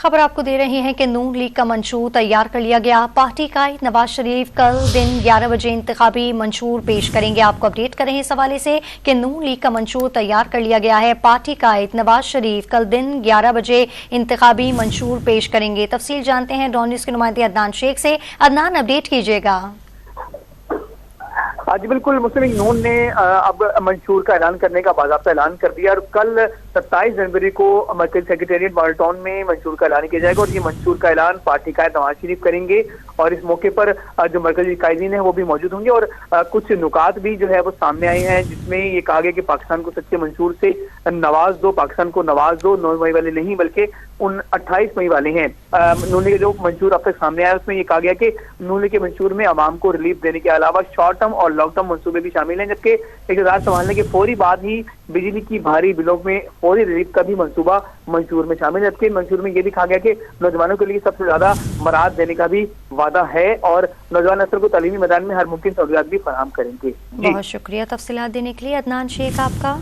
खबर आपको दे रहे हैं कि नून लीग का मंशूर तैयार कर लिया गया। पार्टी कायद नवाज शरीफ कल दिन 11 बजे इंतखाबी मंशूर पेश करेंगे। आपको अपडेट करें इस हवाले से कि नून लीग का मंशूर तैयार कर लिया गया है। पार्टी कायद नवाज शरीफ कल दिन 11 बजे इंतखाबी मंशूर पेश करेंगे। तफसील जानते हैं डॉन न्यूज़ के नुमाइंदे अदनान शेख से। अदनान, अपडेट कीजिएगा। जी बिल्कुल, मुस्लिम लीग नून ने अब मंशूर का ऐलान करने का बाज़ाब्ता ऐलान कर दिया और कल 27 जनवरी को मरकज़ी सेक्रेटेरिएट माल्टाउन में मंशूर का ऐलान किया जाएगा और ये मंशूर का ऐलान पार्टी कायद नवाज शरीफ करेंगे और इस मौके पर जो मरकज़ी कायदीन है वो भी मौजूद होंगे और कुछ नुकात भी जो है वो सामने आए हैं, जिसमें ये कहा गया कि पाकिस्तान को सच्चे मंशूर से नवाज दो, पाकिस्तान को नवाज दो। 9 मई वाले नहीं बल्कि 28 मई वाले हैं। नून लीग के जो मंशूर अब तक सामने आया उसमें ये कहा गया कि नून लीग के मंशूर में अवाम को रिलीफ देने के अलावा शॉर्ट टर्म और लॉन्ग टर्म मंसूबे भी शामिल हैं, जबकि इक़्तिदार संभालने के फौरी बाद ही बिजली की भारी बिलों में फौरी रिलीफ का भी मंसूबा मंशूर में शामिल है। जबकि मंशूर में ये भी कहा गया कि नौजवानों के लिए सबसे ज्यादा मराहत देने का भी वादा है और नौजवान नस्ल को तालीमी मैदान में हर मुमकिन सहूलियात भी फराहम करेंगे। बहुत शुक्रिया तफसीलात देने के लिए अदनान शेख आपका।